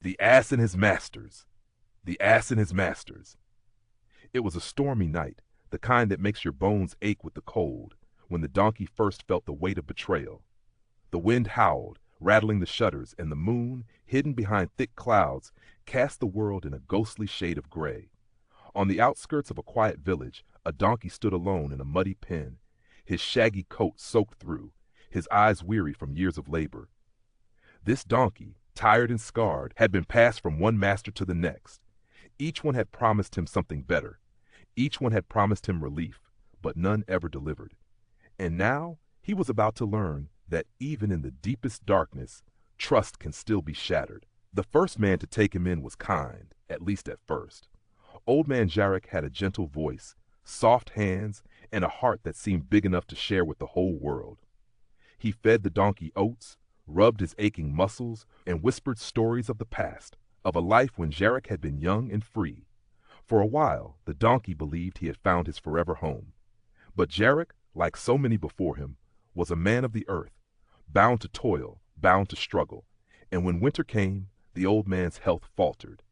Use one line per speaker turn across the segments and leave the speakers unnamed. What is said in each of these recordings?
The ass and his masters. The ass and his masters. It was a stormy night, the kind that makes your bones ache with the cold, when the donkey first felt the weight of betrayal. The wind howled, rattling the shutters, and the moon, hidden behind thick clouds, cast the world in a ghostly shade of gray. On the outskirts of a quiet village, a donkey stood alone in a muddy pen, his shaggy coat soaked through, his eyes weary from years of labor. This donkey, tired and scarred, had been passed from one master to the next. Each one had promised him something better. Each one had promised him relief, but none ever delivered. And now he was about to learn that even in the deepest darkness, trust can still be shattered. The first man to take him in was kind, at least at first. Old man Jarek had a gentle voice, soft hands, and a heart that seemed big enough to share with the whole world. He fed the donkey oats, rubbed his aching muscles, and whispered stories of the past, of a life when Jarek had been young and free. For a while, the donkey believed he had found his forever home. But Jarek, like so many before him, was a man of the earth, bound to toil, bound to struggle. And when winter came, the old man's health faltered.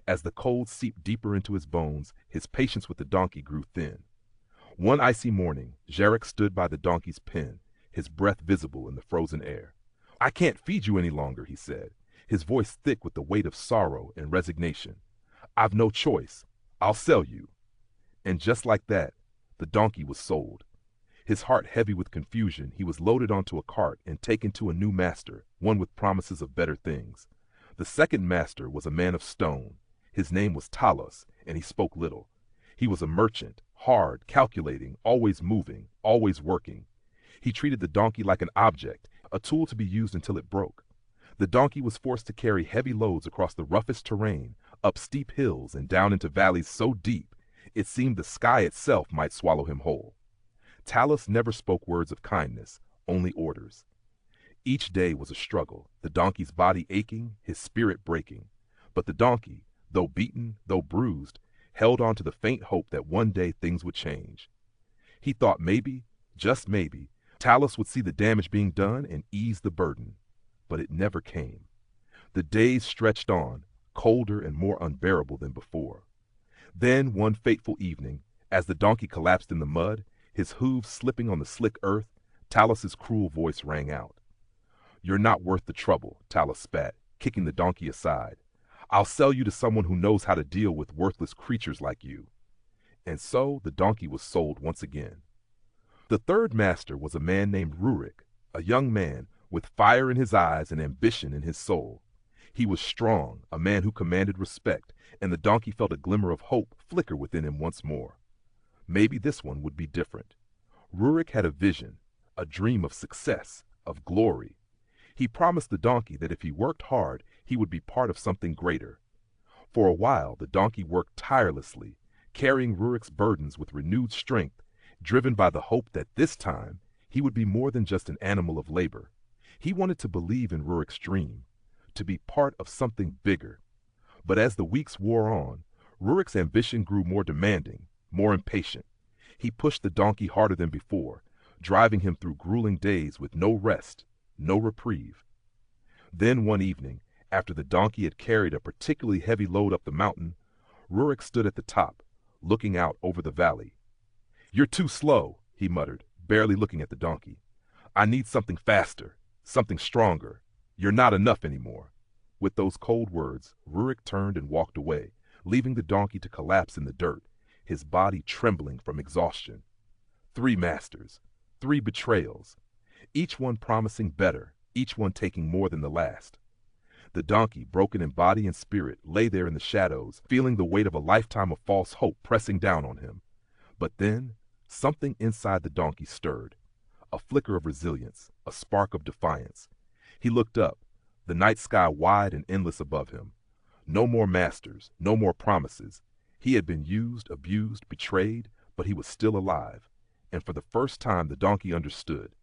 As the cold seeped deeper into his bones, his patience with the donkey grew thin. One icy morning, Jarek stood by the donkey's pen, his breath visible in the frozen air. "I can't feed you any longer," he said, his voice thick with the weight of sorrow and resignation. "I've no choice. I'll sell you." And just like that, the donkey was sold. His heart heavy with confusion, he was loaded onto a cart and taken to a new master, one with promises of better things. The second master was a man of stone. His name was Talos, and he spoke little. He was a merchant, hard, calculating, always moving, always working. He treated the donkey like an object, a tool to be used until it broke. The donkey was forced to carry heavy loads across the roughest terrain, up steep hills and down into valleys so deep it seemed the sky itself might swallow him whole. Talos never spoke words of kindness, only orders. Each day was a struggle, the donkey's body aching, his spirit breaking. But the donkey, though beaten, though bruised, held on to the faint hope that one day things would change. He thought maybe, just maybe, Talos would see the damage being done and ease the burden. But it never came. The days stretched on, colder and more unbearable than before. Then, one fateful evening, as the donkey collapsed in the mud, his hooves slipping on the slick earth, Talos's cruel voice rang out. "You're not worth the trouble," Talos spat, kicking the donkey aside. "I'll sell you to someone who knows how to deal with worthless creatures like you." And so the donkey was sold once again. The third master was a man named Rurik, a young man with fire in his eyes and ambition in his soul. He was strong, a man who commanded respect, and the donkey felt a glimmer of hope flicker within him once more. Maybe this one would be different. Rurik had a vision, a dream of success, of glory. He promised the donkey that if he worked hard, he would be part of something greater. For a while, the donkey worked tirelessly, carrying Rurik's burdens with renewed strength, driven by the hope that this time he would be more than just an animal of labor. He wanted to believe in Rurik's dream, to be part of something bigger. But as the weeks wore on, Rurik's ambition grew more demanding, more impatient. He pushed the donkey harder than before, driving him through grueling days with no rest, no reprieve. Then one evening, after the donkey had carried a particularly heavy load up the mountain, Rurik stood at the top, looking out over the valley. "You're too slow," he muttered, barely looking at the donkey. "I need something faster, something stronger. You're not enough anymore." With those cold words, Rurik turned and walked away, leaving the donkey to collapse in the dirt, his body trembling from exhaustion. 3 masters, 3 betrayals, each one promising better, each one taking more than the last. The donkey, broken in body and spirit, lay there in the shadows, feeling the weight of a lifetime of false hope pressing down on him. But then, something inside the donkey stirred. A flicker of resilience, a spark of defiance. He looked up, the night sky wide and endless above him. No more masters, no more promises. He had been used, abused, betrayed, but he was still alive. And for the first time the donkey understood.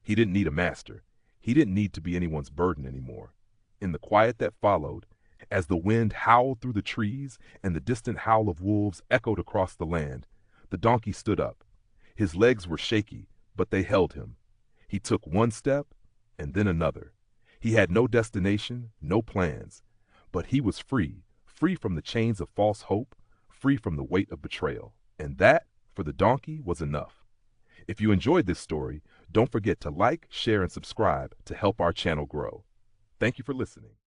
He didn't need a master. He didn't need to be anyone's burden anymore. In the quiet that followed, as the wind howled through the trees and the distant howl of wolves echoed across the land, the donkey stood up. His legs were shaky, but they held him. He took one step and then another. He had no destination, no plans, But he was free, free from the chains of false hope, free from the weight of betrayal. And that, for the donkey, was enough. If you enjoyed this story, don't forget to like, share, and subscribe to help our channel grow. Thank you for listening.